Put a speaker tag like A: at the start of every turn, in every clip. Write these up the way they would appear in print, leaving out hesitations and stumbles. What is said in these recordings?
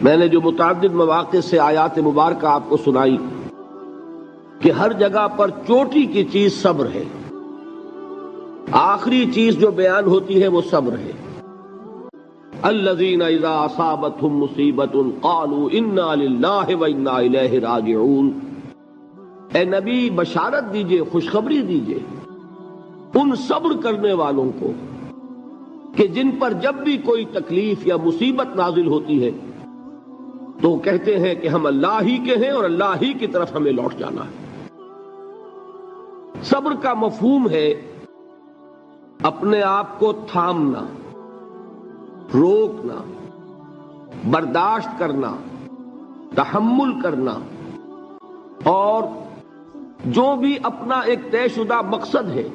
A: میں نے جو متعدد مواقع سے آیات مبارکہ آپ کو سنائی کہ ہر جگہ پر چوٹی کی چیز صبر ہے، آخری چیز جو بیان ہوتی ہے وہ صبر ہے۔ الذین اذا اصابتهم مصیبۃ قالوا انا للہ وانا الیہ راجعون۔ اے نبی بشارت دیجئے، خوشخبری دیجئے ان صبر کرنے والوں کو کہ جن پر جب بھی کوئی تکلیف یا مصیبت نازل ہوتی ہے تو کہتے ہیں کہ ہم اللہ ہی کے ہیں اور اللہ ہی کی طرف ہمیں لوٹ جانا ہے۔ صبر کا مفہوم ہے اپنے آپ کو تھامنا، روکنا، برداشت کرنا، تحمل کرنا، اور جو بھی اپنا ایک طے شدہ مقصد ہے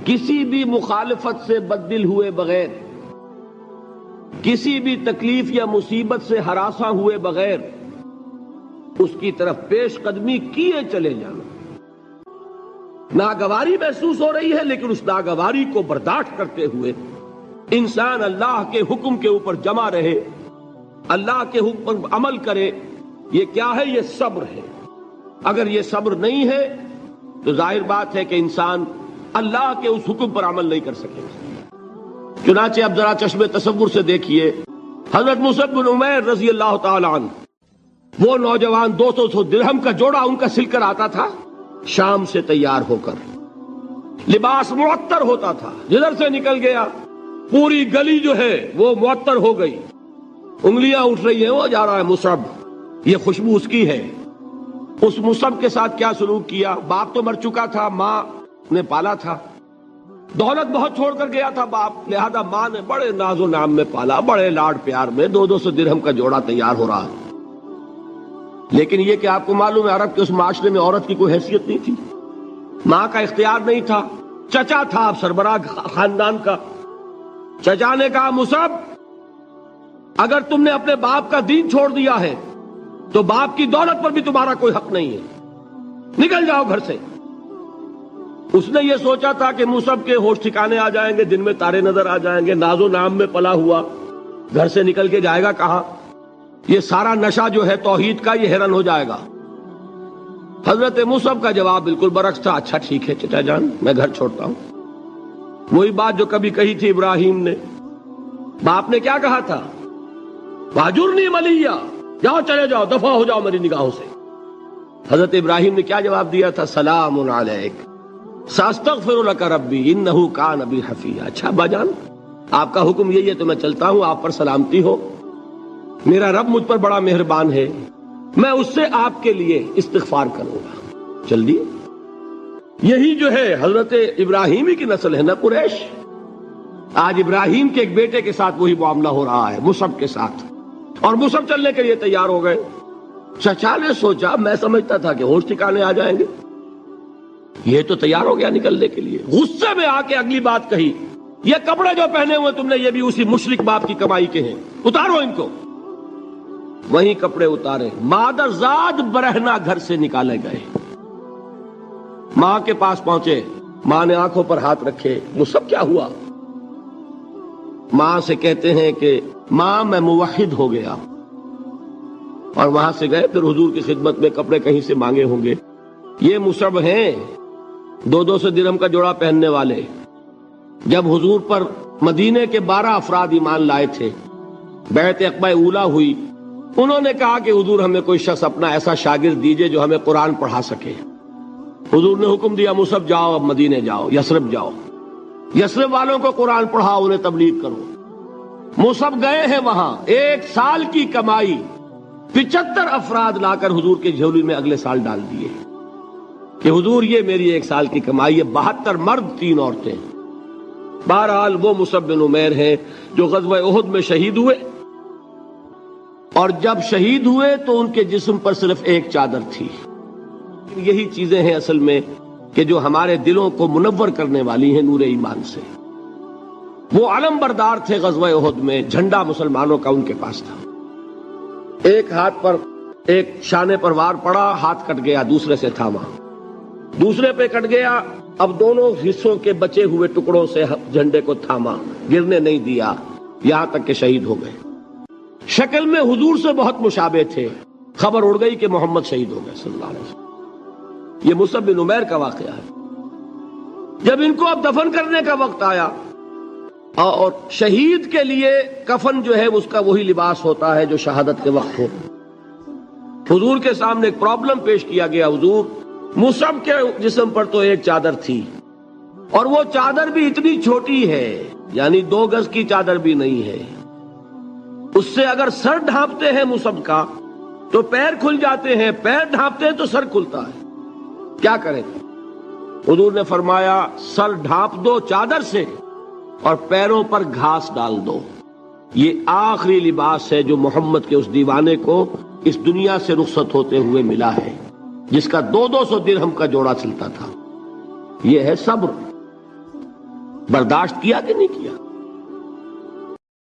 A: کسی بھی مخالفت سے بددل ہوئے بغیر، کسی بھی تکلیف یا مصیبت سے ہراساں ہوئے بغیر اس کی طرف پیش قدمی کیے چلے جانا۔ ناگواری محسوس ہو رہی ہے لیکن اس ناگواری کو برداشت کرتے ہوئے انسان اللہ کے حکم کے اوپر جمع رہے، اللہ کے حکم پر عمل کرے۔ یہ کیا ہے؟ یہ صبر ہے۔ اگر یہ صبر نہیں ہے تو ظاہر بات ہے کہ انسان اللہ کے اس حکم پر عمل نہیں کر سکے۔ چنانچہ اب ذرا چشم تصور سے دیکھیے، حضرت مصعب بن عمیر رضی اللہ تعالی عنہ، وہ نوجوان 200 درہم کا جوڑا ان کا سل کر آتا تھا شام سے تیار ہو کر، لباس معطر ہوتا تھا، جدھر سے نکل گیا پوری گلی جو ہے وہ معطر ہو گئی، انگلیاں اٹھ رہی ہیں، وہ جا رہا ہے مصعب، یہ خوشبو اس کی ہے۔ اس مصعب کے ساتھ کیا سلوک کیا؟ باپ تو مر چکا تھا، ماں نے پالا تھا، دولت بہت چھوڑ کر گیا تھا باپ، لہذا ماں نے بڑے ناز و نام میں پالا، بڑے لاڈ پیار میں 200 درہم کا جوڑا تیار ہو رہا ہے۔ لیکن یہ کہ آپ کو معلوم ہے عرب کے اس معاشرے میں عورت کی کوئی حیثیت نہیں تھی، ماں کا اختیار نہیں تھا، چچا تھا اب سربراہ خاندان کا۔ چچا نے کہا مصعب اگر تم نے اپنے باپ کا دین چھوڑ دیا ہے تو باپ کی دولت پر بھی تمہارا کوئی حق نہیں ہے، نکل جاؤ گھر سے۔ اس نے یہ سوچا تھا کہ مصعب کے ہوش ٹھکانے آ جائیں گے، دن میں تارے نظر آ جائیں گے، ناز و نام میں پلا ہوا گھر سے نکل کے جائے گا کہاں؟ یہ سارا نشہ جو ہے توحید کا یہ حیران ہو جائے گا۔ حضرت مصعب کا جواب بالکل برعکس تھا، اچھا ٹھیک ہے چچا جان، میں گھر چھوڑتا ہوں۔ وہی بات جو کبھی کہی تھی ابراہیم نے، باپ نے کیا کہا تھا؟ واجرنی ملیہ، جاؤ چلے جاؤ، دفع ہو جاؤ میری نگاہوں سے۔ حضرت ابراہیم نے کیا جواب دیا تھا؟ سلام علیک ساستغفر لک ربی انہ کان بی حفیہ۔ اچھا ابا جان، آپ کا حکم یہی ہے تو میں چلتا ہوں، آپ پر سلامتی ہو، میرا رب مجھ پر بڑا مہربان ہے، میں اس سے آپ کے لیے استغفار کروں گا۔ چل دیے۔ یہی جو ہے حضرت ابراہیمی کی نسل ہے نا قریش۔ آج ابراہیم کے ایک بیٹے کے ساتھ وہی معاملہ ہو رہا ہے مصعب کے ساتھ، اور مصعب چلنے کے لیے تیار ہو گئے۔ چچا نے سوچا، میں سمجھتا تھا کہ ہوش ٹھکانے آ جائیں گے، یہ تو تیار ہو گیا نکلنے کے لیے۔ غصے میں آ کے اگلی بات کہی، یہ کپڑے جو پہنے ہوئے تم نے یہ بھی اسی مشرک باپ کی کمائی کے ہیں، اتارو ان کو۔ وہیں کپڑے اتارے، مادر زاد برہنہ گھر سے نکالے گئے۔ ماں کے پاس پہنچے، ماں نے آنکھوں پر ہاتھ رکھے، مصعب کیا ہوا؟ ماں سے کہتے ہیں کہ ماں میں موحد ہو گیا، اور وہاں سے گئے پھر حضور کی خدمت میں، کپڑے کہیں سے مانگے ہوں گے۔ یہ مصعب ہیں 200 درہم کا جوڑا پہننے والے۔ جب حضور پر مدینے کے 12 افراد ایمان لائے تھے، بیعت عقبہ اولیٰ ہوئی، انہوں نے کہا کہ حضور ہمیں کوئی شخص اپنا ایسا شاگرد دیجئے جو ہمیں قرآن پڑھا سکے۔ حضور نے حکم دیا مصعب جاؤ، اب مدینے جاؤ، یثرب جاؤ، یثرب والوں کو قرآن پڑھاؤ، انہیں تبلیغ کرو۔ مصعب گئے ہیں وہاں، 1 سال کی کمائی 75 افراد لا کر حضور کے جھولی میں اگلے سال ڈال دیے کہ حضور یہ میری 1 سال کی کمائی ہے، 72 مرد 3 عورتیں۔ بہرحال وہ مصعب بن عمیر ہیں جو غزوہ احد میں شہید ہوئے، اور جب شہید ہوئے تو ان کے جسم پر صرف ایک چادر تھی۔ یہی چیزیں ہیں اصل میں کہ جو ہمارے دلوں کو منور کرنے والی ہیں نور ایمان سے۔ وہ علم بردار تھے غزوہ احد میں، جھنڈا مسلمانوں کا ان کے پاس تھا۔ ایک ہاتھ پر ایک شانے پر وار پڑا، ہاتھ کٹ گیا، دوسرے سے تھاما، دوسرے پہ کٹ گیا، اب دونوں حصوں کے بچے ہوئے ٹکڑوں سے جھنڈے کو تھاما، گرنے نہیں دیا، یہاں تک کہ شہید ہو گئے۔ شکل میں حضور سے بہت مشابہ تھے. خبر اڑ گئی کہ محمد شہید ہو گئے صلی اللہ علیہ وسلم. یہ مصعب بن عمیر کا واقعہ ہے. جب ان کو اب دفن کرنے کا وقت آیا، اور شہید کے لیے کفن جو ہے اس کا وہی لباس ہوتا ہے جو شہادت کے وقت ہو، حضور کے سامنے ایک پرابلم پیش کیا گیا. حضور، مصعب کے جسم پر تو ایک چادر تھی، اور وہ چادر بھی اتنی چھوٹی ہے، یعنی 2 گز کی چادر بھی نہیں ہے. اس سے اگر سر ڈھانپتے ہیں مصعب کا تو پیر کھل جاتے ہیں، پیر ڈھانپتے ہیں تو سر کھلتا ہے. کیا کریں؟ حضور نے فرمایا سر ڈھانپ دو چادر سے اور پیروں پر گھاس ڈال دو. یہ آخری لباس ہے جو محمد کے اس دیوانے کو اس دنیا سے رخصت ہوتے ہوئے ملا ہے، جس کا 200 درہم کا جوڑا چلتا تھا. یہ ہے صبر. برداشت کیا کہ نہیں کیا؟